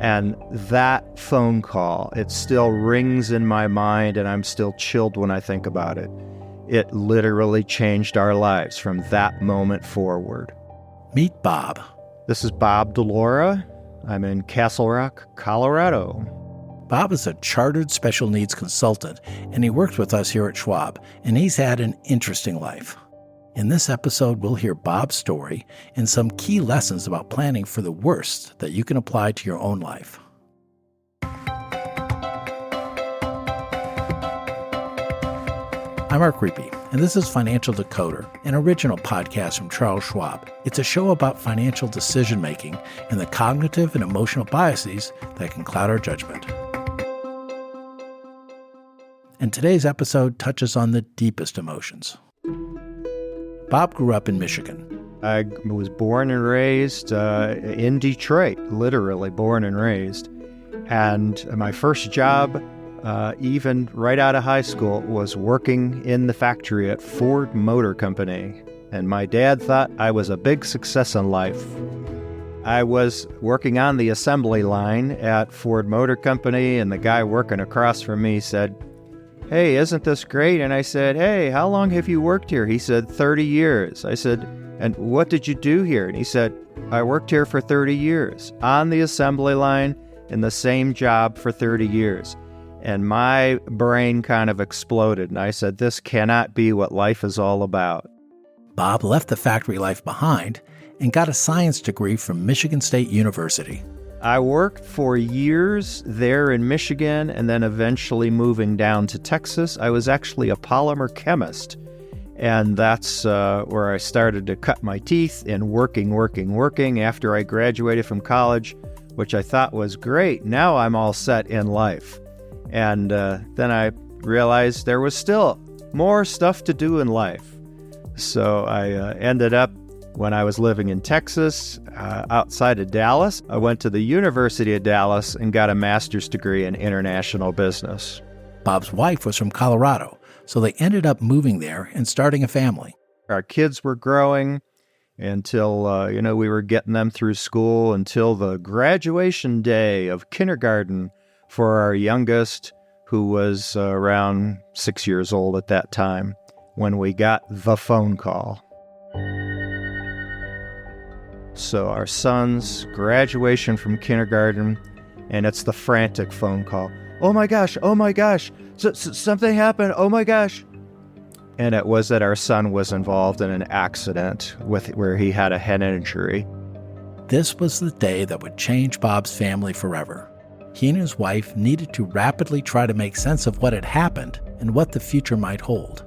And that phone call, it still rings in my mind, and I'm still chilled when I think about it. It literally changed our lives from that moment forward. Meet Bob. This is Bob Dilaura. I'm in Castle Rock, Colorado. Bob is a chartered special needs consultant, and he works with us here at Schwab, and he's had an interesting life. In this episode, we'll hear Bob's story and some key lessons about planning for the worst that you can apply to your own life. I'm Mark Reapy, and this is Financial Decoder, an original podcast from Charles Schwab. It's a show about financial decision-making and the cognitive and emotional biases that can cloud our judgment. And today's episode touches on the deepest emotions. Bob grew up in Michigan. I was born and raised in Detroit, literally born and raised. And my first job, even right out of high school, was working in the factory at Ford Motor Company. And my dad thought I was a big success in life. I was working on the assembly line at Ford Motor Company, and the guy working across from me said, "Hey, isn't this great?" And I said, "Hey, how long have you worked here?" He said, 30 years. I said, "And what did you do here?" And he said, "I worked here for 30 years, on the assembly line, in the same job for 30 years. And my brain kind of exploded, and I said, this cannot be what life is all about. Bob left the factory life behind and got a science degree from Michigan State University. I worked for years there in Michigan, and then eventually moving down to Texas. I was actually a polymer chemist, and that's where I started to cut my teeth in working after I graduated from college, which I thought was great. Now I'm all set in life. And then I realized there was still more stuff to do in life. So I ended up, when I was living in Texas, outside of Dallas, I went to the University of Dallas and got a master's degree in international business. Bob's wife was from Colorado, so they ended up moving there and starting a family. Our kids were growing until, we were getting them through school until the graduation day of kindergarten for our youngest, who was around 6 years old at that time, when we got the phone call. So our son's graduation from kindergarten, and it's the frantic phone call. Oh my gosh, something happened, oh my gosh. And it was that our son was involved in an accident where he had a head injury. This was the day that would change Bob's family forever. He and his wife needed to rapidly try to make sense of what had happened and what the future might hold.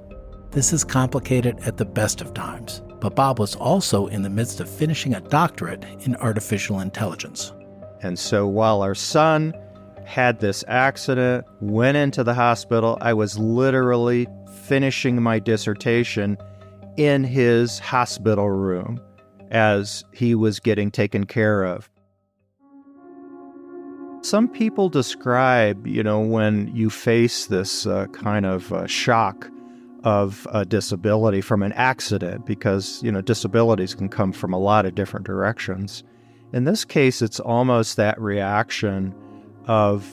This is complicated at the best of times, but Bob was also in the midst of finishing a doctorate in artificial intelligence. And so while our son had this accident, went into the hospital, I was literally finishing my dissertation in his hospital room as he was getting taken care of. Some people describe, when you face this kind of shock of a disability from an accident, because, disabilities can come from a lot of different directions. In this case, it's almost that reaction of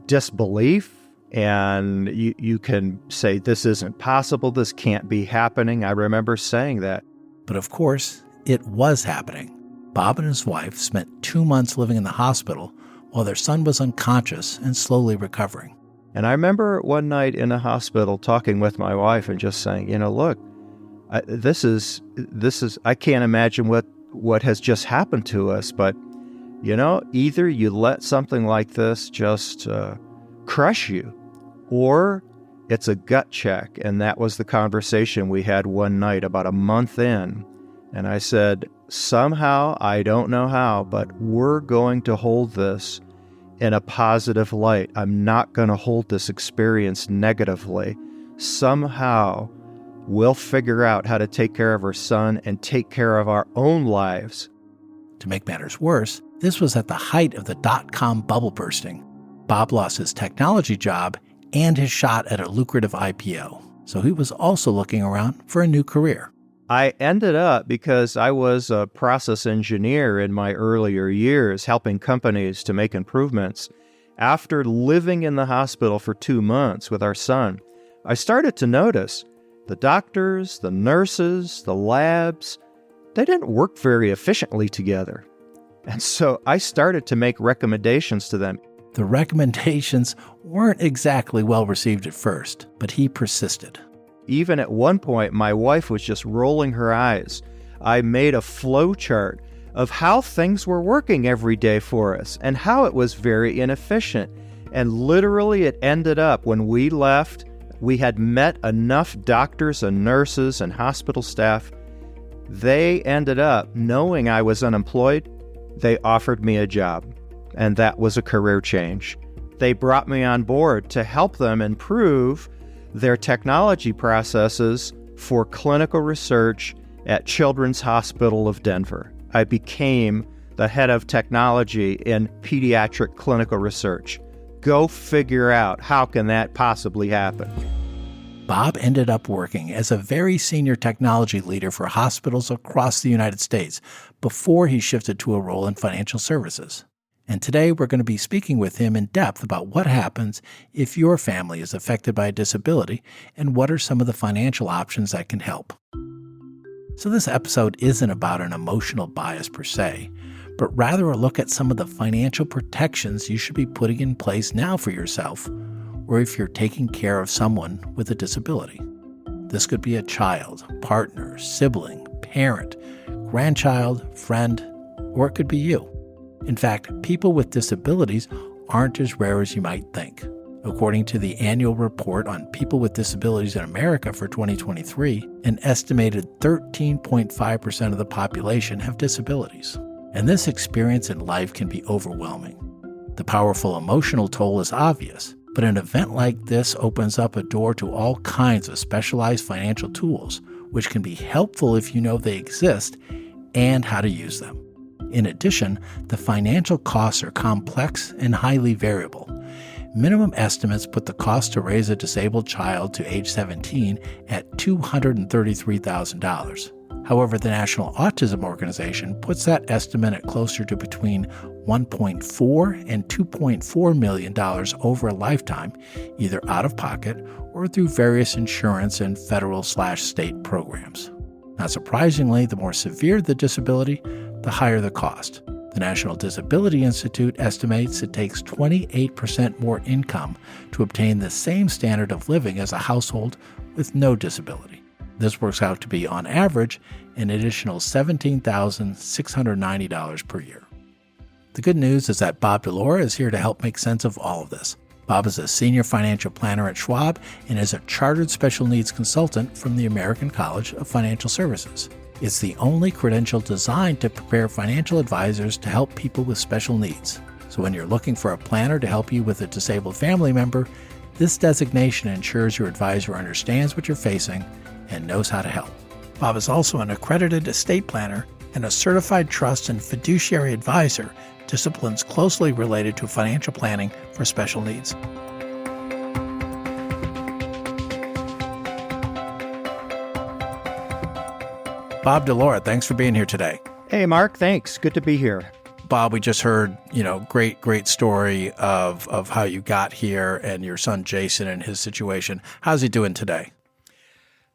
disbelief, and you can say, this isn't possible, this can't be happening. I remember saying that. But of course, it was happening. Bob and his wife spent 2 months living in the hospital while their son was unconscious and slowly recovering. And I remember one night in the hospital talking with my wife and just saying, look, this is I can't imagine what has just happened to us, but, either you let something like this just crush you, or it's a gut check. And that was the conversation we had one night about a month in. And I said, somehow, I don't know how, but we're going to hold this in a positive light. I'm not going to hold this experience negatively. Somehow, we'll figure out how to take care of our son and take care of our own lives. To make matters worse, this was at the height of the dot-com bubble bursting. Bob lost his technology job and his shot at a lucrative IPO, so he was also looking around for a new career. I ended up, because I was a process engineer in my earlier years, helping companies to make improvements. After living in the hospital for 2 months with our son, I started to notice the doctors, the nurses, the labs, they didn't work very efficiently together. And so I started to make recommendations to them. The recommendations weren't exactly well received at first, but he persisted. Even at one point, my wife was just rolling her eyes. I made a flow chart of how things were working every day for us and how it was very inefficient. And literally it ended up when we left, we had met enough doctors and nurses and hospital staff. They ended up knowing I was unemployed. They offered me a job, and that was a career change. They brought me on board to help them improve their technology processes for clinical research at Children's Hospital of Denver. I became the head of technology in pediatric clinical research. Go figure out, how can that possibly happen? Bob ended up working as a very senior technology leader for hospitals across the United States before he shifted to a role in financial services. And today we're going to be speaking with him in depth about what happens if your family is affected by a disability and what are some of the financial options that can help. So this episode isn't about an emotional bias per se, but rather a look at some of the financial protections you should be putting in place now for yourself, or if you're taking care of someone with a disability. This could be a child, partner, sibling, parent, grandchild, friend, or it could be you. In fact, people with disabilities aren't as rare as you might think. According to the annual report on people with disabilities in America for 2023, an estimated 13.5% of the population have disabilities. And this experience in life can be overwhelming. The powerful emotional toll is obvious, but an event like this opens up a door to all kinds of specialized financial tools, which can be helpful if you know they exist and how to use them. In addition, the financial costs are complex and highly variable. Minimum estimates put the cost to raise a disabled child to age 17 at $233,000. However, the National Autism Organization puts that estimate at closer to between $1.4 and $2.4 million over a lifetime, either out of pocket or through various insurance and federal/state programs. Not surprisingly, the more severe the disability, the higher the cost. The National Disability Institute estimates it takes 28% more income to obtain the same standard of living as a household with no disability. This works out to be, on average, an additional $17,690 per year. The good news is that Bob Dilaura is here to help make sense of all of this. Bob is a senior financial planner at Schwab and is a chartered special needs consultant from the American College of Financial Services. It's the only credential designed to prepare financial advisors to help people with special needs. So when you're looking for a planner to help you with a disabled family member, this designation ensures your advisor understands what you're facing and knows how to help. Bob is also an accredited estate planner and a certified trust and fiduciary advisor, disciplines closely related to financial planning for special needs. Bob Dilaura, thanks for being here today. Hey, Mark, thanks. Good to be here. Bob, we just heard, great story of how you got here and your son Jason and his situation. How's he doing today?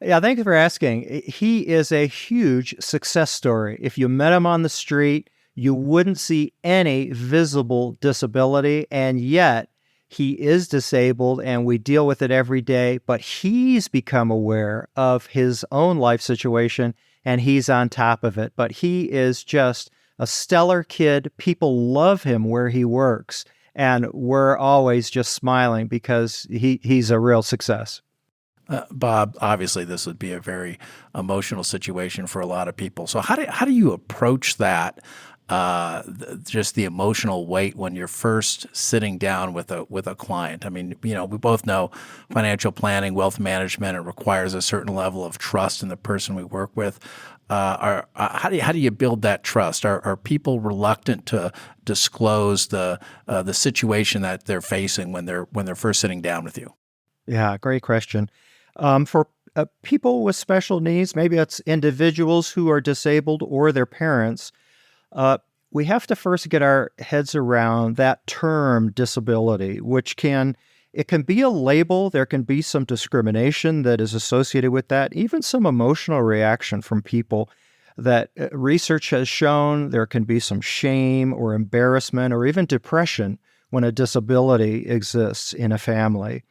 Yeah, thank you for asking. He is a huge success story. If you met him on the street, you wouldn't see any visible disability, and yet he is disabled and we deal with it every day, but he's become aware of his own life situation and he's on top of it. But he is just a stellar kid. People love him where he works, and we're always just smiling because he's a real success. Bob, obviously this would be a very emotional situation for a lot of people. So how do you approach that? Just the emotional weight when you're first sitting down with a client. I mean, we both know financial planning, wealth management, it requires a certain level of trust in the person we work with. How do you build that trust? Are people reluctant to disclose the situation that they're facing when they're first sitting down with you? Yeah, great question. For people with special needs, maybe it's individuals who are disabled or their parents, we have to first get our heads around that term disability, it can be a label. There can be some discrimination that is associated with that, even some emotional reaction from people that research has shown there can be some shame or embarrassment or even depression when a disability exists in a family.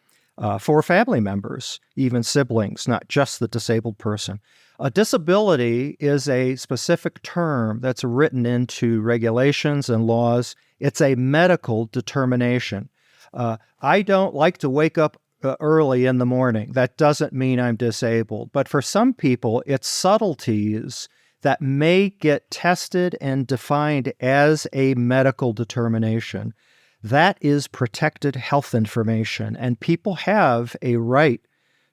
For family members, even siblings, not just the disabled person. A disability is a specific term that's written into regulations and laws. It's a medical determination. I don't like to wake up early in the morning. That doesn't mean I'm disabled. But for some people, it's subtleties that may get tested and defined as a medical determination. That is protected health information, and people have a right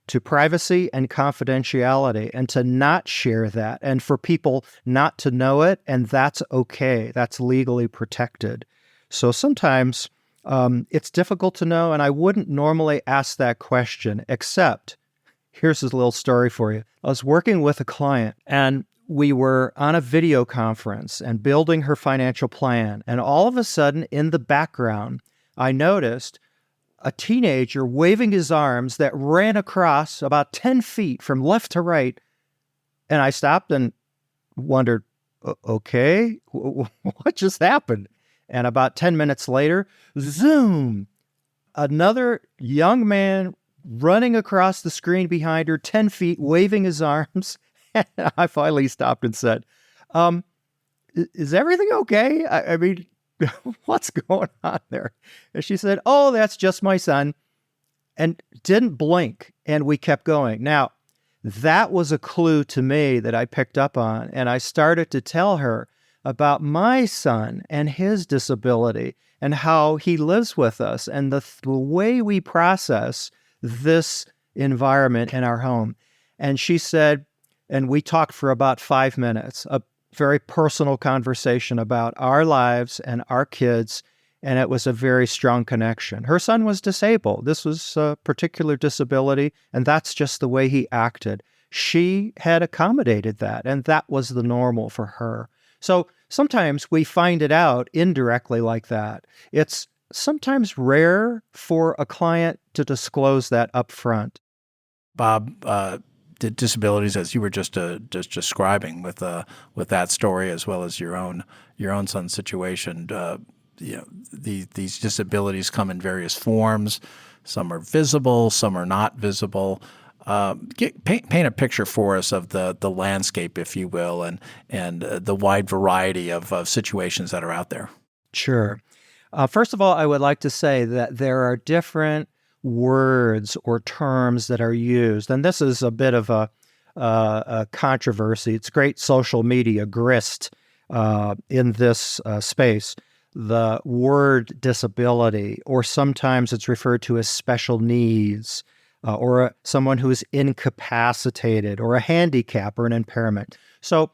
to privacy and confidentiality and to not share that, and for people not to know it, and that's okay. That's legally protected. So sometimes it's difficult to know, and I wouldn't normally ask that question, except here's a little story for you. I was working with a client, and we were on a video conference and building her financial plan. And all of a sudden, in the background, I noticed a teenager waving his arms that ran across about 10 feet from left to right. And I stopped and wondered, okay, what just happened? And about 10 minutes later, zoom, another young man running across the screen behind her, 10 feet, waving his arms. I finally stopped and said, is everything okay? I mean, what's going on there? And she said, oh, that's just my son, and didn't blink. And we kept going. Now, that was a clue to me that I picked up on. And I started to tell her about my son and his disability and how he lives with us and the way we process this environment in our home. And she said, and we talked for about 5 minutes, a very personal conversation about our lives and our kids, and it was a very strong connection. Her son was disabled. This was a particular disability, and that's just the way he acted. She had accommodated that, and that was the normal for her. So sometimes we find it out indirectly like that. It's sometimes rare for a client to disclose that up front. Bob, disabilities, as you were just describing with that story, as well as your own son's situation. These disabilities come in various forms. Some are visible, some are not visible. Paint a picture for us of the landscape, if you will, and the wide variety of situations that are out there. Sure. First of all, I would like to say that there are different words or terms that are used, and this is a bit of a controversy. It's great social media grist in this space. The word disability, or sometimes it's referred to as special needs, or someone who is incapacitated, or a handicap or an impairment. So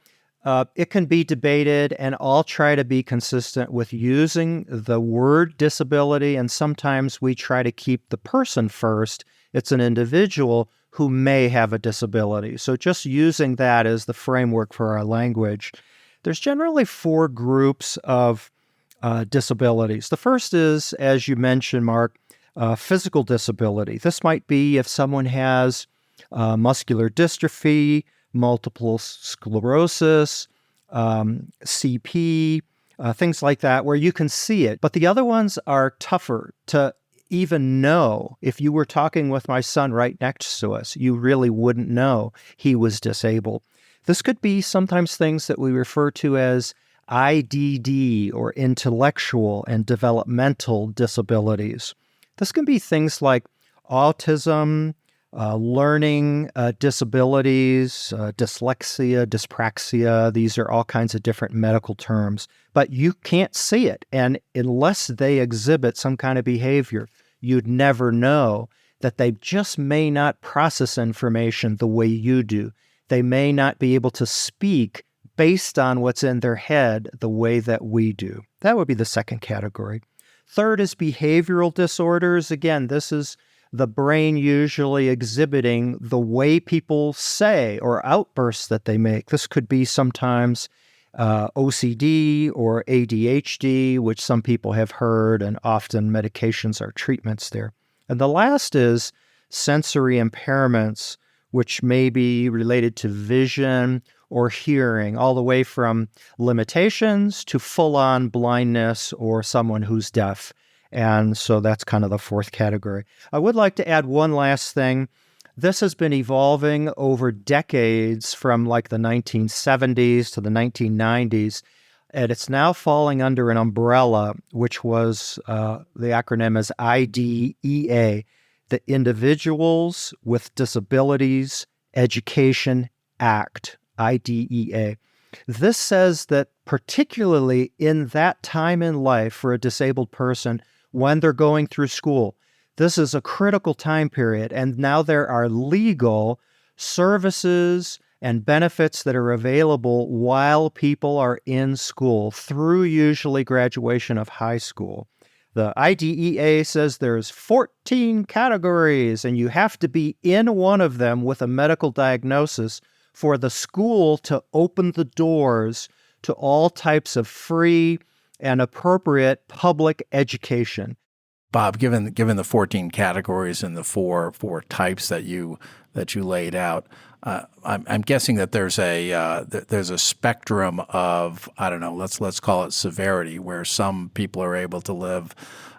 it can be debated, and I'll try to be consistent with using the word disability, and sometimes we try to keep the person first. It's an individual who may have a disability. So just using that as the framework for our language. There's generally 4 groups of disabilities. The first is, as you mentioned, Mark, physical disability. This might be if someone has muscular dystrophy, multiple sclerosis, CP, things like that, where you can see it. But the other ones are tougher to even know. If you were talking with my son right next to us, you really wouldn't know he was disabled. This could be sometimes things that we refer to as IDD, or intellectual and developmental disabilities. This can be things like autism, learning disabilities, dyslexia, dyspraxia. These are all kinds of different medical terms, but you can't see it. And unless they exhibit some kind of behavior, you'd never know that they just may not process information the way you do. They may not be able to speak based on what's in their head the way that we do. That would be the second category. Third is behavioral disorders. Again, this is the brain usually exhibiting the way people say or outbursts that they make. This could be sometimes OCD or ADHD, which some people have heard, and often medications are treatments there. And the last is sensory impairments, which may be related to vision or hearing, all the way from limitations to full-on blindness or someone who's deaf. And so that's kind of the fourth category. I would like to add one last thing. This has been evolving over decades from like the 1970s to the 1990s, and it's now falling under an umbrella, which was the acronym is IDEA, the Individuals with Disabilities Education Act, IDEA. This says that particularly in that time in life for a disabled person, when they're going through school, this is a critical time period, and now there are legal services and benefits that are available while people are in school through usually graduation of high school. The IDEA says there's 14 categories, and you have to be in one of them with a medical diagnosis for the school to open the doors to all types of free and appropriate public education. Bob, given the 14 categories and the four types that you laid out, I'm guessing that there's a spectrum of, I don't know, let's call it severity, where some people are able to live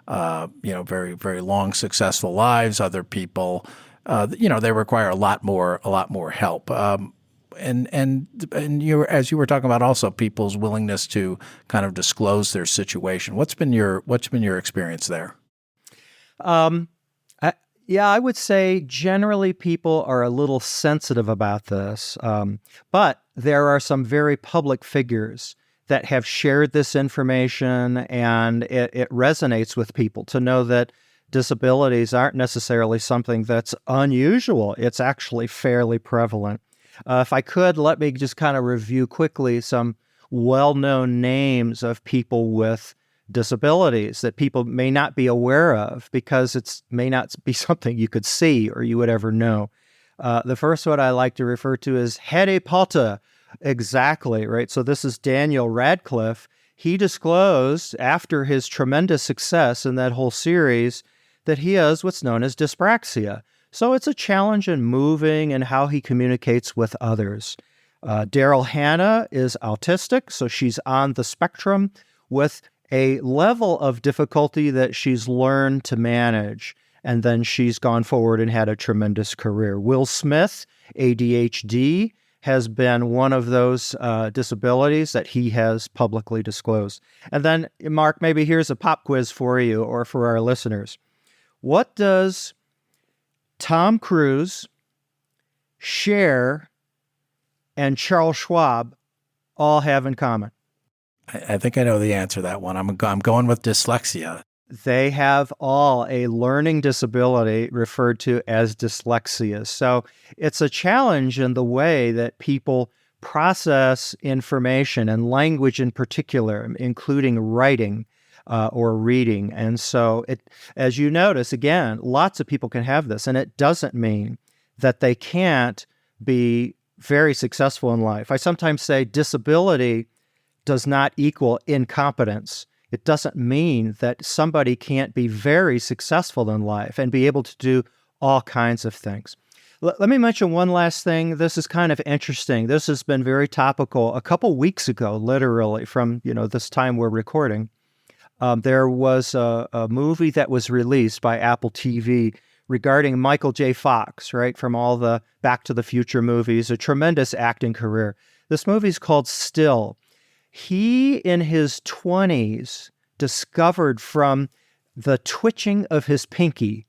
very, very long, successful lives. Other people, they require a lot more help. And you, as you were talking about, also people's willingness to kind of disclose their situation. What's been your experience there? I would say generally people are a little sensitive about this, but there are some very public figures that have shared this information, and it resonates with people to know that disabilities aren't necessarily something that's unusual. It's actually fairly prevalent. If I could, let me just kind of review quickly some well-known names of people with disabilities that people may not be aware of because it may not be something you could see or you would ever know. The first one I like to refer to is Harry Potter. Exactly, right? So this is Daniel Radcliffe. He disclosed after his tremendous success in that whole series that he has what's known as dyspraxia. So it's a challenge in moving and how he communicates with others. Daryl Hannah is autistic, so she's on the spectrum with a level of difficulty that she's learned to manage, and then she's gone forward and had a tremendous career. Will Smith, ADHD, has been one of those disabilities that he has publicly disclosed. And then, Mark, maybe here's a pop quiz for you or for our listeners. What does Tom Cruise, Cher, and Charles Schwab all have in common? I think I know the answer to that one. I'm going with dyslexia. They have all a learning disability referred to as dyslexia. So it's a challenge in the way that people process information and language in particular, including writing or reading. And so as you notice, again, lots of people can have this, and it doesn't mean that they can't be very successful in life. I sometimes say disability does not equal incompetence. It doesn't mean that somebody can't be very successful in life and be able to do all kinds of things. Let me mention one last thing. This is kind of interesting. This has been very topical. A couple weeks ago, literally, from this time we're recording, there was a movie that was released by Apple TV regarding Michael J. Fox, right, from all the Back to the Future movies, a tremendous acting career. This movie is called Still. He, in his 20s, discovered from the twitching of his pinky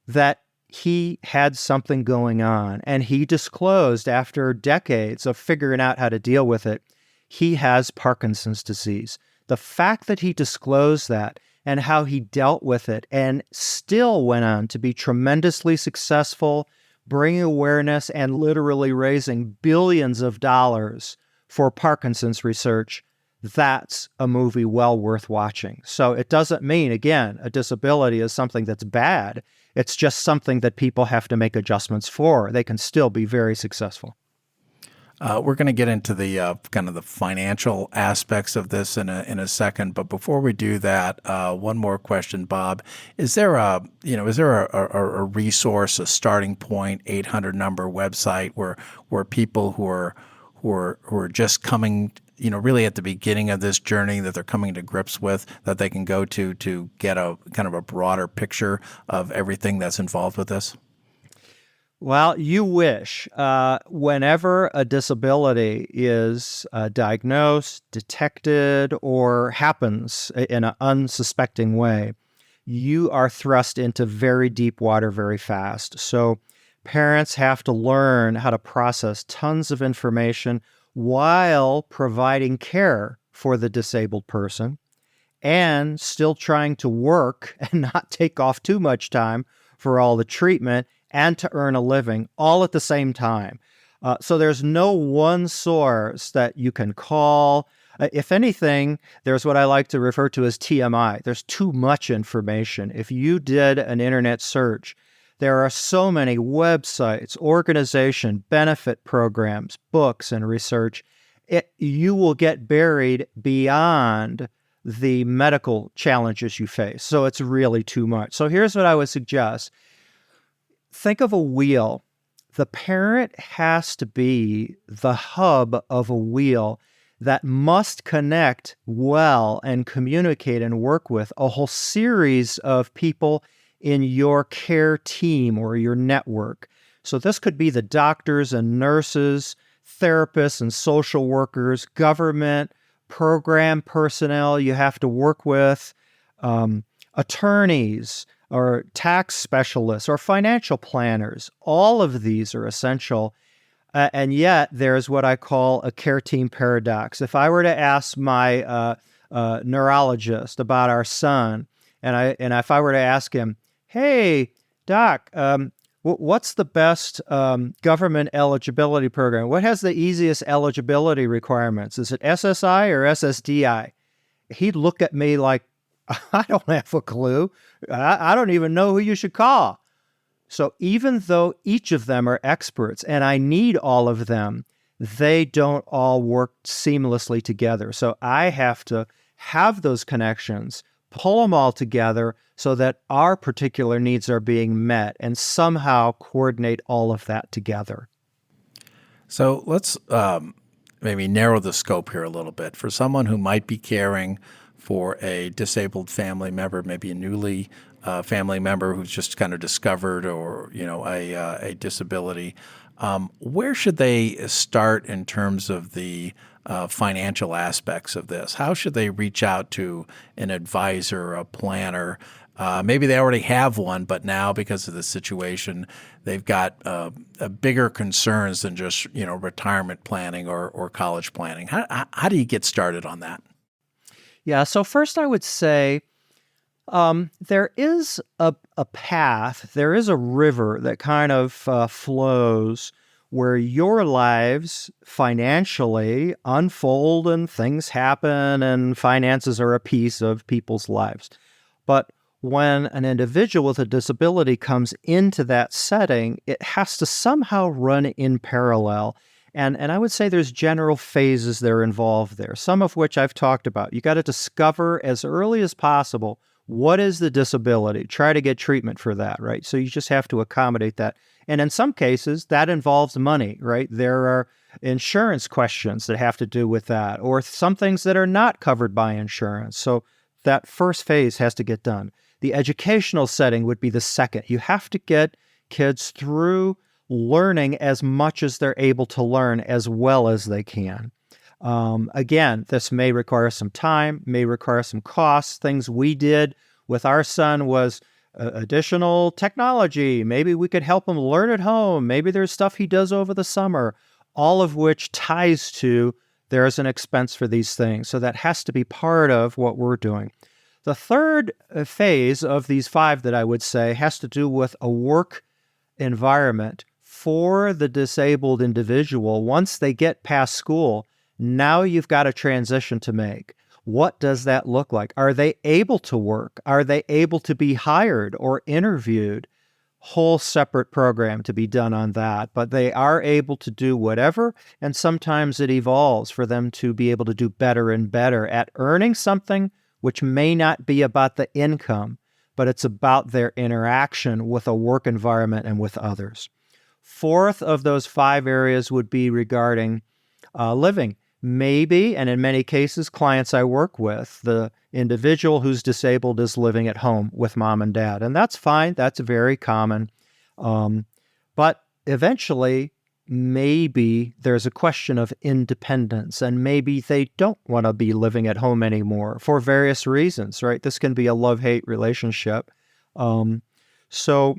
that he had something going on. And he disclosed, after decades of figuring out how to deal with it, he has Parkinson's disease. The fact that he disclosed that and how he dealt with it and still went on to be tremendously successful, bringing awareness and literally raising billions of dollars for Parkinson's research, that's a movie well worth watching. So it doesn't mean, again, a disability is something that's bad. It's just something that people have to make adjustments for. They can still be very successful. We're going to get into the kind of the financial aspects of this in a second, but before we do that, one more question, Bob. Is there a resource, a starting point, 800 number website where people who are just coming, really at the beginning of this journey that they're coming to grips with, that they can go to get a kind of a broader picture of everything that's involved with this? Well, you wish. Whenever a disability is diagnosed, detected, or happens in an unsuspecting way, you are thrust into very deep water very fast. So parents have to learn how to process tons of information while providing care for the disabled person and still trying to work and not take off too much time for all the treatment and to earn a living all at the same time. So there's no one source that you can call. If anything, there's what I like to refer to as TMI. There's too much information. If you did an internet search, there are so many websites, organization, benefit programs, books, and research. You will get buried beyond the medical challenges you face. So it's really too much. So here's what I would suggest. Think of a wheel. The parent has to be the hub of a wheel that must connect well and communicate and work with a whole series of people in your care team or your network. So this could be the doctors and nurses, therapists and social workers, government, program personnel you have to work with, attorneys, or tax specialists, or financial planners. All of these are essential. And yet, there's what I call a care team paradox. If I were to ask my neurologist about our son, and if I were to ask him, "Hey, doc, what's the best government eligibility program? What has the easiest eligibility requirements? Is it SSI or SSDI?" He'd look at me like, "I don't have a clue. I don't even know who you should call." So even though each of them are experts and I need all of them, they don't all work seamlessly together. So I have to have those connections, pull them all together so that our particular needs are being met and somehow coordinate all of that together. So let's maybe narrow the scope here a little bit. For someone who might be caring for a disabled family member, maybe a newly family member who's just kind of discovered or a disability, where should they start in terms of the financial aspects of this? How should they reach out to an advisor, a planner? Maybe they already have one, but now because of the situation, they've got bigger concerns than just retirement planning or college planning. How do you get started on that? Yeah, so first I would say there is a path, there is a river that kind of flows where your lives financially unfold and things happen and finances are a piece of people's lives. But when an individual with a disability comes into that setting, it has to somehow run in parallel. And I would say there's general phases that are involved there, some of which I've talked about. You got to discover as early as possible what is the disability, try to get treatment for that, right? So you just have to accommodate that. And in some cases, that involves money, right? There are insurance questions that have to do with that, or some things that are not covered by insurance. So that first phase has to get done. The educational setting would be the second. You have to get kids through learning as much as they're able to learn as well as they can. Again, this may require some time, may require some costs. Things we did with our son was additional technology. Maybe we could help him learn at home. Maybe there's stuff he does over the summer, all of which ties to there's an expense for these things. So that has to be part of what we're doing. The third phase of these five that I would say has to do with a work environment for the disabled individual. Once they get past school, now you've got a transition to make. What does that look like? Are they able to work? Are they able to be hired or interviewed? whole separate program to be done on that, but they are able to do whatever, and sometimes it evolves for them to be able to do better and better at earning something which may not be about the income, but it's about their interaction with a work environment and with others. Fourth of those 5 areas would be regarding living. Maybe, and in many cases, clients I work with, the individual who's disabled is living at home with mom and dad. And that's fine. That's very common. But eventually, maybe there's a question of independence, and maybe they don't want to be living at home anymore for various reasons, right? This can be a love-hate relationship. So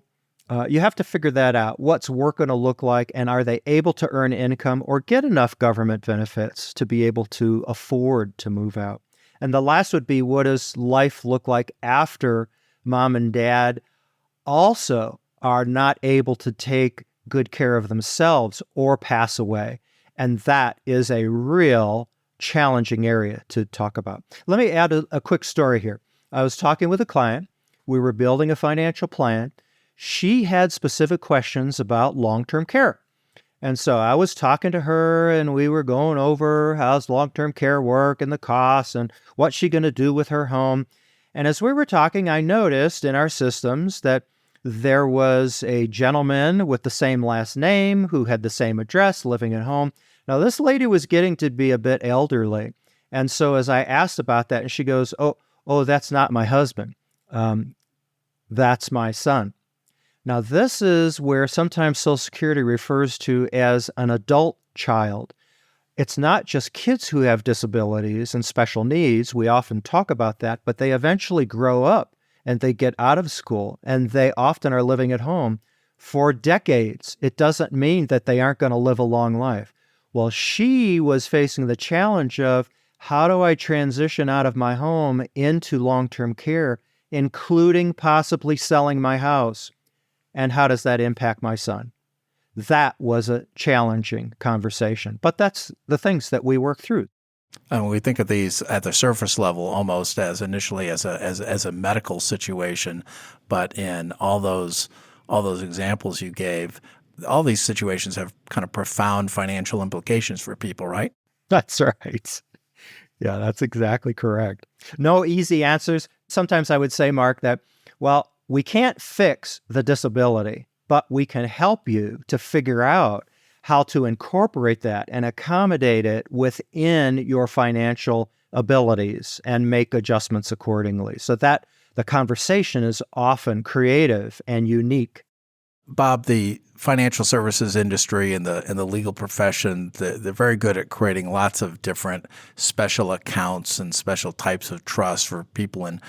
you have to figure that out. What's work going to look like, and are they able to earn income or get enough government benefits to be able to afford to move out? And the last would be, what does life look like after mom and dad also are not able to take good care of themselves or pass away? And that is a real challenging area to talk about. Let me add a quick story here. I was talking with a client. We were building a financial plan. She had specific questions about long-term care. And so I was talking to her, and we were going over how's long-term care work and the costs and what's she going to do with her home. And as we were talking, I noticed in our systems that there was a gentleman with the same last name who had the same address living at home. Now, this lady was getting to be a bit elderly. And so as I asked about that, and she goes, oh, that's not my husband. That's my son. Now, this is where sometimes Social Security refers to as an adult child. It's not just kids who have disabilities and special needs. We often talk about that, but they eventually grow up and they get out of school, and they often are living at home for decades. It doesn't mean that they aren't going to live a long life. Well, she was facing the challenge of, how do I transition out of my home into long-term care, including possibly selling my house? And how does that impact my son? That was a challenging conversation, but that's the things that we work through. We think of these at the surface level almost as initially as a medical situation, but in all those examples you gave, all these situations have kind of profound financial implications for people, right? That's right. Yeah, that's exactly correct. No easy answers. Sometimes I would say, Mark, that, well, we can't fix the disability, but we can help you to figure out how to incorporate that and accommodate it within your financial abilities and make adjustments accordingly. So that the conversation is often creative and unique. Bob, the financial services industry and the legal profession, they're very good at creating lots of different special accounts and special types of trusts for people in,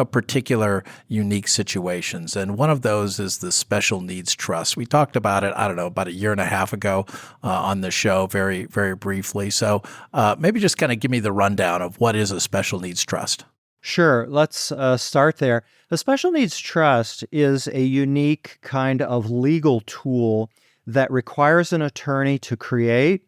particular unique situations. And one of those is the special needs trust. We talked about it, about a year and a half ago on the show, very, very briefly. So maybe just kind of give me the rundown of what is a special needs trust. Sure. Let's start there. The Special Needs Trust is a unique kind of legal tool that requires an attorney to create.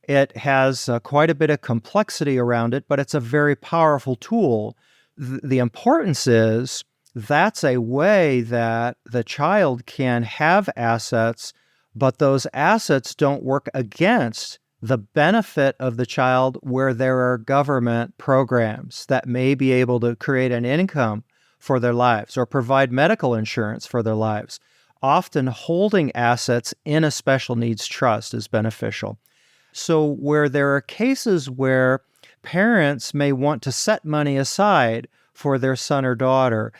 It has quite a bit of complexity around it, but it's a very powerful tool. The importance is that's a way that the child can have assets, but those assets don't work against the benefit of the child where there are government programs that may be able to create an income for their lives or provide medical insurance for their lives. Often holding assets in a special needs trust is beneficial. So where there are cases where parents may want to set money aside for their son or daughter,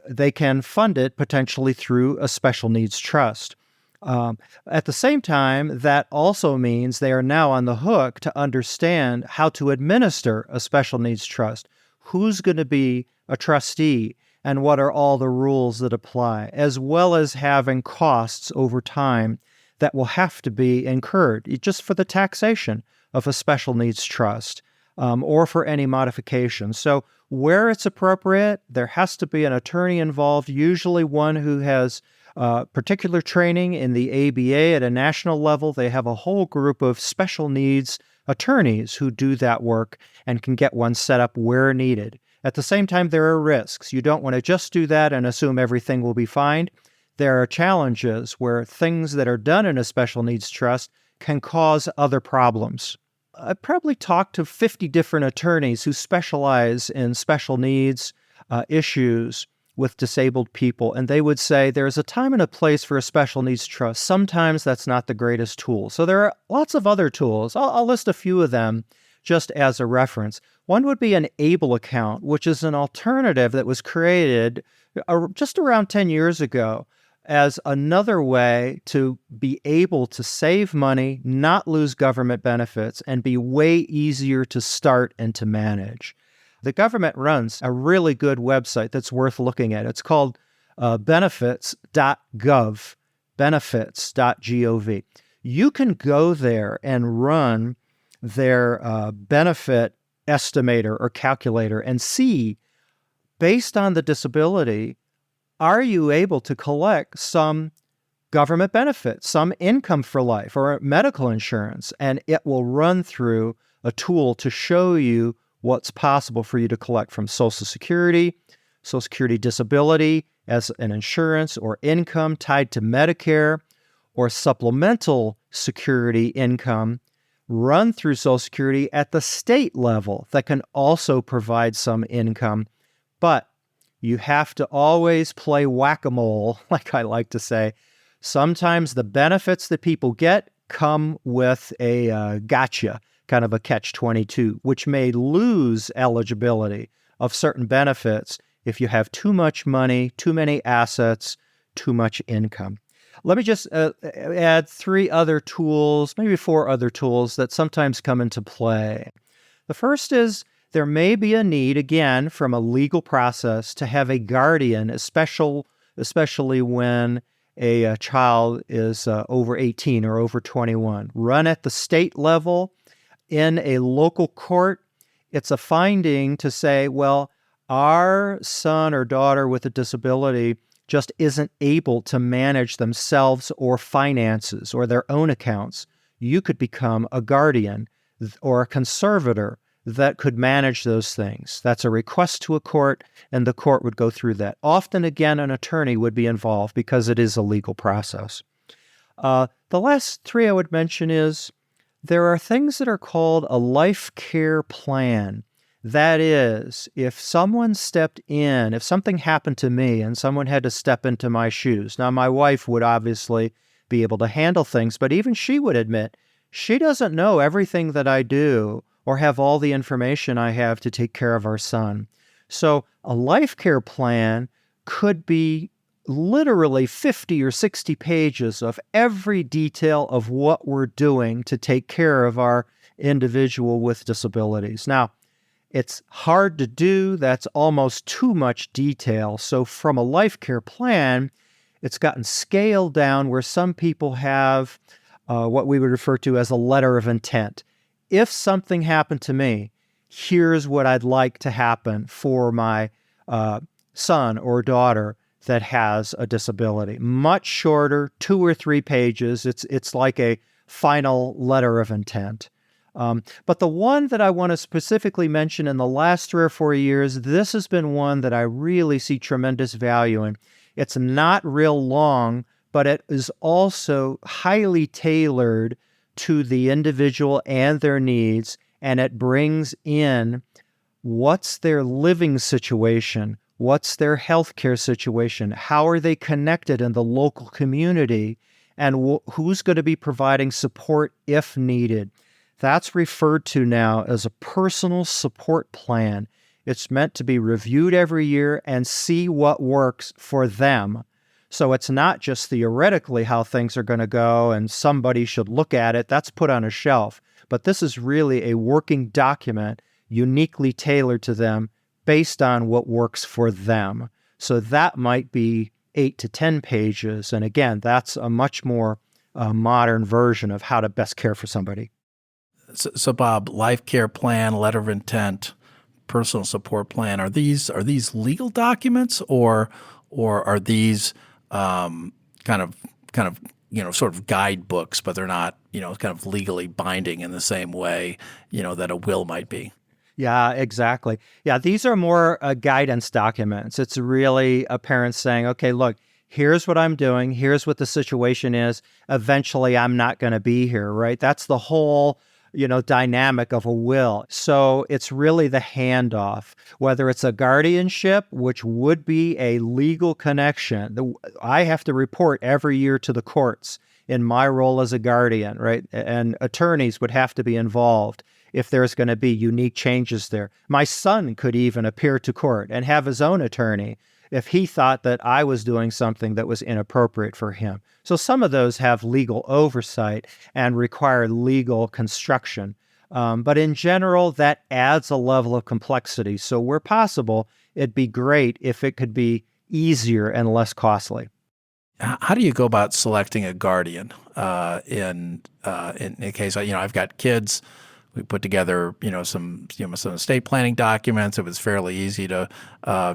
they can fund it potentially through a special needs trust. At the same time, that also means they are now on the hook to understand how to administer a special needs trust. Who's going to be a trustee and what are all the rules that apply, as well as having costs over time that will have to be incurred just for the taxation of a special needs trust or for any modification. So where it's appropriate, there has to be an attorney involved, usually one who has particular training in the ABA at a national level. They have a whole group of special needs attorneys who do that work and can get one set up where needed. At the same time, there are risks. You don't want to just do that and assume everything will be fine. there are challenges where things that are done in a special needs trust can cause other problems. I probably talked to 50 different attorneys who specialize in special needs issues with disabled people, and they would say there's a time and a place for a special needs trust. Sometimes that's not the greatest tool. So there are lots of other tools. I'll list a few of them just as a reference. One would be an ABLE account, which is an alternative that was created just around 10 years ago as another way to be able to save money, not lose government benefits, and be way easier to start and to manage. The government runs a really good website that's worth looking at. It's called benefits.gov, benefits.gov. You can go there and run their benefit estimator or calculator and see, based on the disability, are you able to collect some government benefits, some income for life or medical insurance? And it will run through a tool to show you what's possible for you to collect from Social Security disability as an insurance or income tied to Medicare, or supplemental security income run through Social Security at the state level that can also provide some income. But you have to always play whack-a-mole, like I like to say. Sometimes the benefits that people get come with a gotcha, kind of a catch-22, which may lose eligibility of certain benefits if you have too much money, too many assets, too much income. Let me just add 3 other tools, maybe 4 other tools that sometimes come into play. The first is there may be a need, again, from a legal process to have a guardian, especially when a child is over 18 or over 21. Run at the state level. In a local court, it's a finding to say, well, our son or daughter with a disability just isn't able to manage themselves or finances or their own accounts. You could become a guardian or a conservator that could manage those things. That's a request to a court, and the court would go through that. Often, again, an attorney would be involved because it is a legal process. The last 3 I would mention is there are things that are called a life care plan. That is, if someone stepped in, if something happened to me and someone had to step into my shoes. Now, my wife would obviously be able to handle things, but even she would admit she doesn't know everything that I do or have all the information I have to take care of our son. So a life care plan could be literally 50 or 60 pages of every detail of what we're doing to take care of our individual with disabilities. Now, it's hard to do. That's almost too much detail. So from a life care plan, it's gotten scaled down where some people have what we would refer to as a letter of intent. If something happened to me, here's what I'd like to happen for my son or daughter that has a disability. Much shorter, 2 or 3 pages. It's like a final letter of intent. But the one that I want to specifically mention in the last 3 or 4 years, this has been one that I really see tremendous value in. It's not real long, but it is also highly tailored to the individual and their needs, and it brings in what's their living situation, what's their healthcare situation, how are they connected in the local community, and who's going to be providing support if needed. That's referred to now as a personal support plan. It's meant to be reviewed every year and see what works for them. So it's not just theoretically how things are going to go and somebody should look at it. That's put on a shelf. But this is really a working document uniquely tailored to them based on what works for them. So that might be 8 to 10 pages. And again, that's a much more modern version of how to best care for somebody. So Bob, life care plan, letter of intent, personal support plan, are these legal documents or are these kind of sort of guidebooks, but they're not kind of legally binding in the same way that a will might be? Yeah, exactly. Yeah, these are more guidance documents. It's really a parent saying, okay, look, here's what I'm doing, here's what the situation is. Eventually, I'm not going to be here, right? That's the whole dynamic of a will. So it's really the handoff, whether it's a guardianship, which would be a legal connection. I have to report every year to the courts in my role as a guardian, right? And attorneys would have to be involved if there's going to be unique changes there. My son could even appear to court and have his own attorney if he thought that I was doing something that was inappropriate for him. So some of those have legal oversight and require legal construction. But in general, that adds a level of complexity. So where possible, it'd be great if it could be easier and less costly. How do you go about selecting a guardian in a case? I've got kids. We put together, some estate planning documents. It was fairly easy to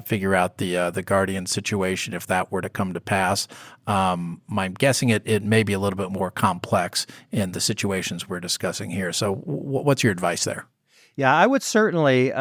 figure out the guardian situation if that were to come to pass. I'm guessing it may be a little bit more complex in the situations we're discussing here. So, what's your advice there? Yeah, I would certainly,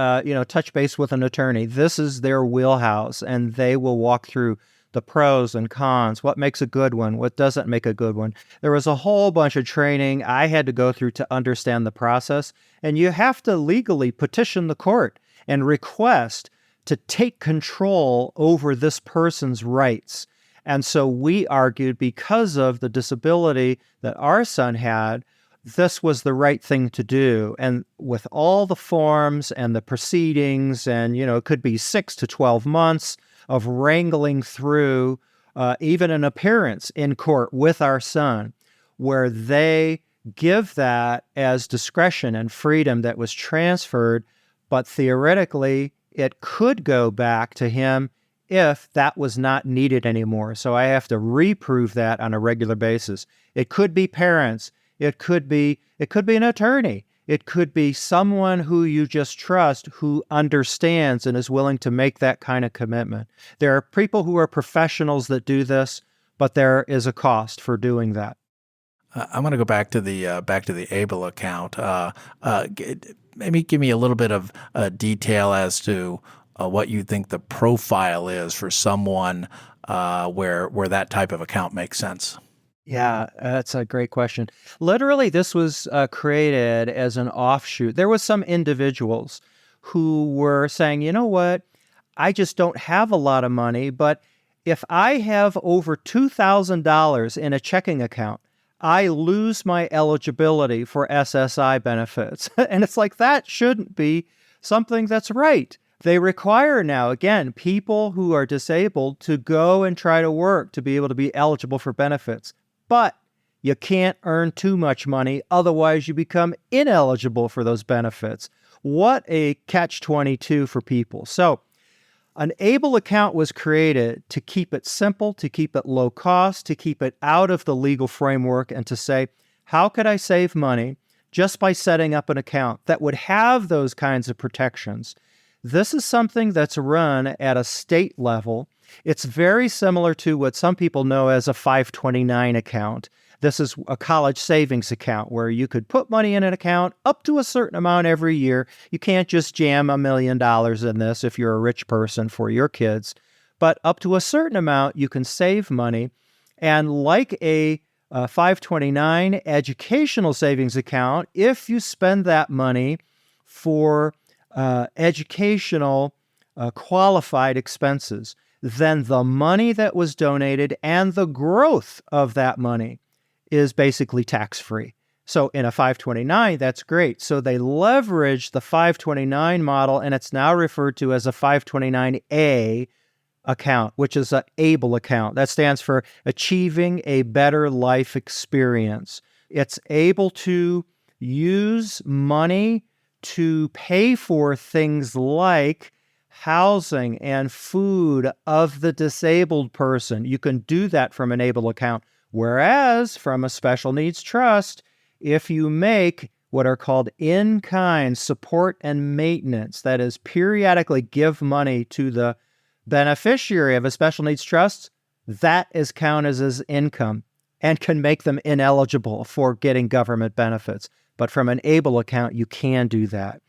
touch base with an attorney. This is their wheelhouse, and they will walk through the pros and cons, what makes a good one, what doesn't make a good one. There was a whole bunch of training I had to go through to understand the process, and you have to legally petition the court and request to take control over this person's rights. And so we argued because of the disability that our son had, this was the right thing to do. And with all the forms and the proceedings, and, it could be 6 to 12 months of wrangling through even an appearance in court with our son, where they give that as discretion and freedom that was transferred, but theoretically, it could go back to him if that was not needed anymore. So I have to reprove that on a regular basis. It could be parents. It could be an attorney. It could be someone who you just trust, who understands and is willing to make that kind of commitment. There are people who are professionals that do this, but there is a cost for doing that. I'm going to go back to the ABLE account. Maybe give me a little bit of detail as to what you think the profile is for someone where that type of account makes sense. Yeah, that's a great question. Literally, this was created as an offshoot. There was some individuals who were saying, you know what, I just don't have a lot of money, but if I have over $2,000 in a checking account, I lose my eligibility for SSI benefits. And it's like, that shouldn't be something that's right. They require now, again, people who are disabled to go and try to work to be able to be eligible for benefits. But you can't earn too much money, otherwise you become ineligible for those benefits. What a catch-22 for people. So an ABLE account was created to keep it simple, to keep it low cost, to keep it out of the legal framework, and to say, how could I save money just by setting up an account that would have those kinds of protections? This is something that's run at a state level. It's very similar to what some people know as a 529 account. This is a college savings account where you could put money in an account up to a certain amount every year. You can't just jam $1 million in this if you're a rich person for your kids, but up to a certain amount, you can save money. And like a 529 educational savings account, if you spend that money for educational qualified expenses, then the money that was donated and the growth of that money is basically tax-free. So in a 529, that's great. So they leverage the 529 model, and it's now referred to as a 529A account, which is an ABLE account. That stands for Achieving a Better Life Experience. It's able to use money to pay for things like housing and food of the disabled person. You can do that from an ABLE account. Whereas from a special needs trust, if you make what are called in-kind support and maintenance, that is, periodically give money to the beneficiary of a special needs trust, that is counted as income and can make them ineligible for getting government benefits. But from an ABLE account, you can do that.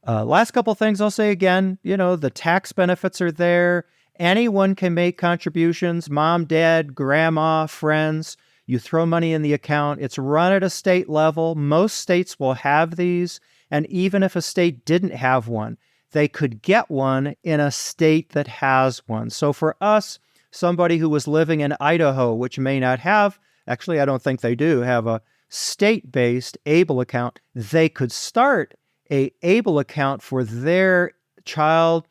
Last couple things I'll say again, the tax benefits are there, Anyone can make contributions, mom, dad, grandma, friends. You throw money in the account. It's run at a state level. Most states will have these. And even if a state didn't have one, they could get one in a state that has one. So for us, somebody who was living in Idaho, which may not have, actually, I don't think they do, have a state-based ABLE account, they could start a ABLE account for their child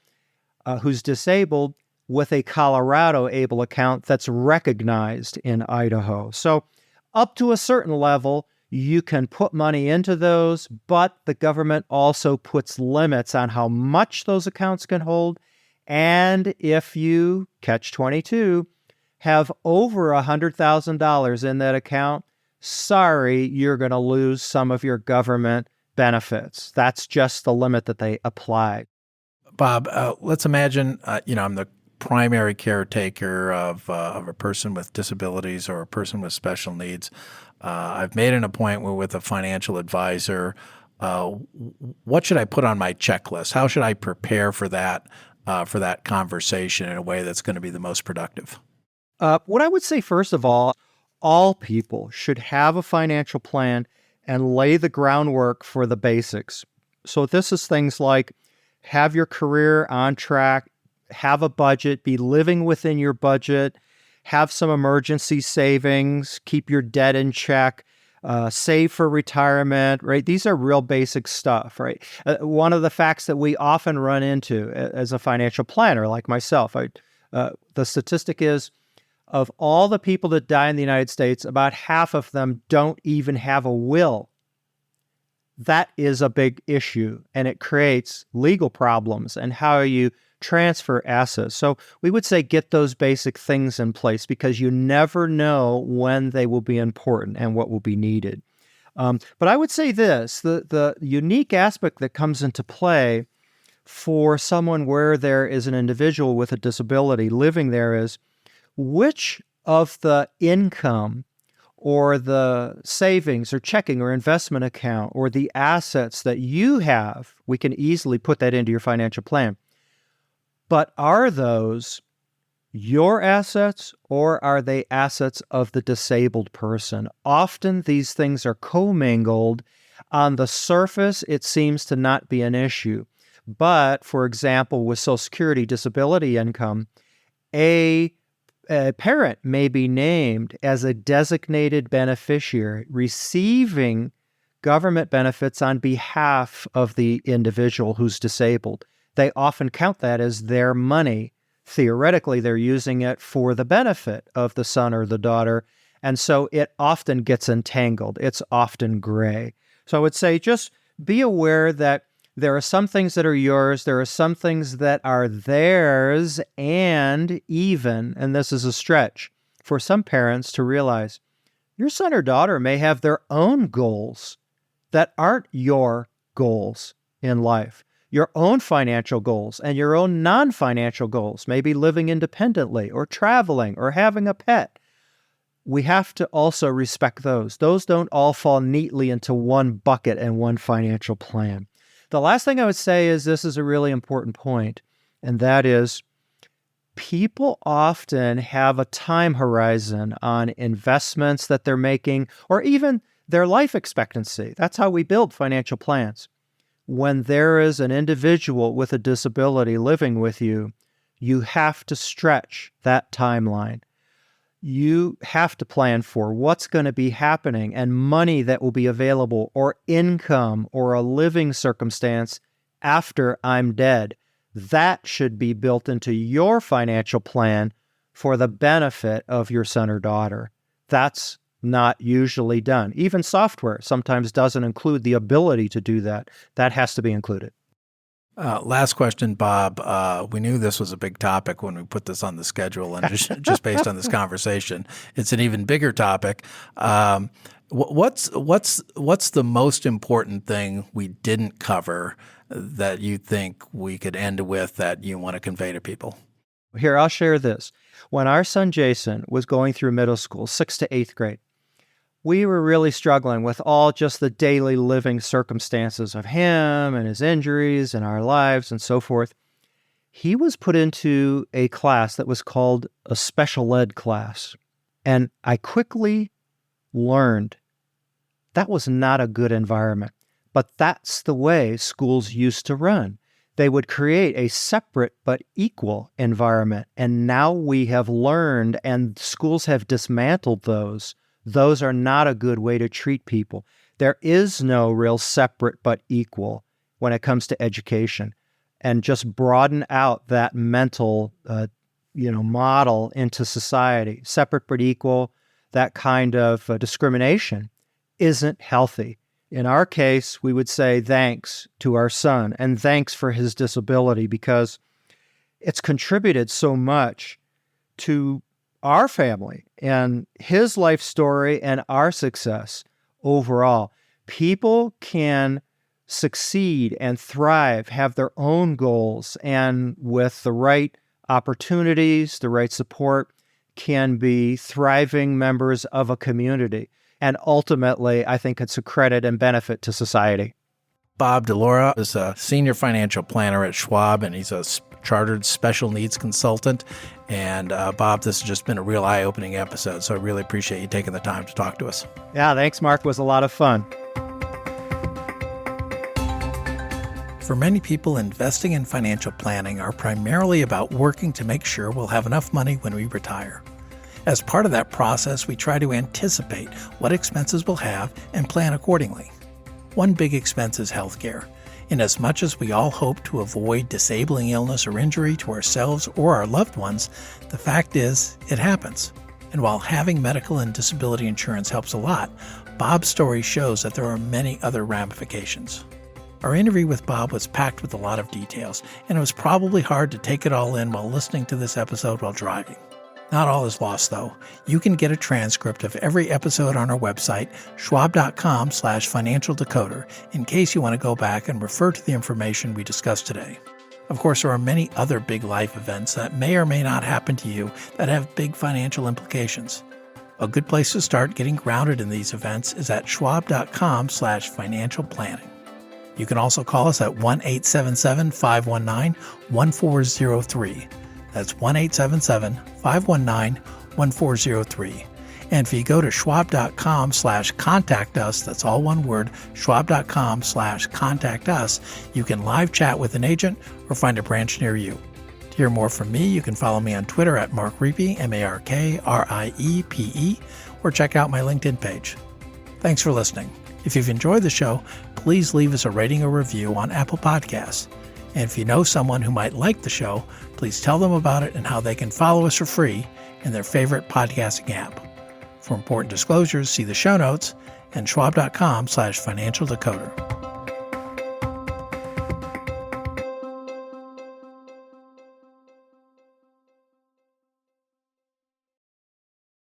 who's disabled with a Colorado ABLE account that's recognized in Idaho. So up to a certain level, you can put money into those, but the government also puts limits on how much those accounts can hold. And if you, catch 22, have over $100,000 in that account, sorry, you're going to lose some of your government benefits. That's just the limit that they apply. Bob, let's imagine, I'm the primary caretaker of a person with disabilities or a person with special needs. I've made an appointment with a financial advisor. What should I put on my checklist? How should I prepare for that conversation in a way that's going to be the most productive? What I would say, first of all people should have a financial plan and lay the groundwork for the basics. So this is things like have your career on track, have a budget, be living within your budget, have some emergency savings, keep your debt in check, save for retirement, right? These are real basic stuff, right? One of the facts that we often run into as a financial planner, like myself, the statistic is of all the people that die in the United States, about half of them don't even have a will. That is a big issue, and it creates legal problems and how you transfer assets. So we would say get those basic things in place because you never know when they will be important and what will be needed. But I would say this, the unique aspect that comes into play for someone where there is an individual with a disability living there is which of the income or the savings or checking or investment account or the assets that you have, we can easily put that into your financial plan. But are those your assets or are they assets of the disabled person? Often these things are commingled. On the surface, it seems to not be an issue. But, for example, with Social Security disability income, a parent may be named as a designated beneficiary receiving government benefits on behalf of the individual who's disabled. They often count that as their money. Theoretically, they're using it for the benefit of the son or the daughter, and so it often gets entangled. It's often gray. So I would say just be aware that there are some things that are yours, there are some things that are theirs, and even, and this is a stretch, for some parents to realize your son or daughter may have their own goals that aren't your goals in life. Your own financial goals and your own non-financial goals, maybe living independently or traveling or having a pet. We have to also respect those. Those don't all fall neatly into one bucket and one financial plan. The last thing I would say is this is a really important point, and that is people often have a time horizon on investments that they're making or even their life expectancy. That's how we build financial plans. When there is an individual with a disability living with you, you have to stretch that timeline. You have to plan for what's going to be happening and money that will be available or income or a living circumstance after I'm dead. That should be built into your financial plan for the benefit of your son or daughter. That's not usually done. Even software sometimes doesn't include the ability to do that. That has to be included. Last question, Bob. We knew this was a big topic when we put this on the schedule, and just based on this conversation, it's an even bigger topic. What's the most important thing we didn't cover that you think we could end with that you want to convey to people? Here, I'll share this. When our son Jason was going through middle school, 6th to 8th grade, we were really struggling with all just the daily living circumstances of him and his injuries and our lives and so forth. he was put into a class that was called a special ed class. And I quickly learned that was not a good environment. But that's the way schools used to run. They would create a separate but equal environment. And now we have learned, and schools have dismantled those. Those are not a good way to treat people. There is no real separate but equal when it comes to education. And just broaden out that mental model into society. Separate but equal, that kind of discrimination isn't healthy. In our case, we would say thanks to our son and thanks for his disability, because it's contributed so much to our family and his life story and our success overall. People can succeed and thrive, have their own goals, and with the right opportunities, the right support, can be thriving members of a community. And ultimately, I think it's a credit and benefit to society. Bob Dilaura is a senior financial planner at Schwab, and he's a chartered special needs consultant. And Bob, this has just been a real eye-opening episode, so I really appreciate you taking the time to talk to us. Yeah, thanks, Mark. It was a lot of fun. For many people, investing in financial planning are primarily about working to make sure we'll have enough money when we retire. As part of that process, we try to anticipate what expenses we'll have and plan accordingly. One big expense is healthcare. And as much as we all hope to avoid disabling illness or injury to ourselves or our loved ones, the fact is, it happens. And while having medical and disability insurance helps a lot, Bob's story shows that there are many other ramifications. Our interview with Bob was packed with a lot of details, and it was probably hard to take it all in while listening to this episode while driving. Not all is lost, though. You can get a transcript of every episode on our website, schwab.com/financial decoder, in case you want to go back and refer to the information we discussed today. Of course, there are many other big life events that may or may not happen to you that have big financial implications. A good place to start getting grounded in these events is at schwab.com/financial planning. You can also call us at 1-877-519-1403. That's 1-877-519-1403. And if you go to schwab.com/contact us, that's all one word, schwab.com/contact us, you can live chat with an agent or find a branch near you. To hear more from me, you can follow me on Twitter at Mark Riepe, MarkRiepe, or check out my LinkedIn page. Thanks for listening. If you've enjoyed the show, please leave us a rating or review on Apple Podcasts. And if you know someone who might like the show, please tell them about it and how they can follow us for free in their favorite podcasting app. For important disclosures, see the show notes and schwab.com/financial decoder.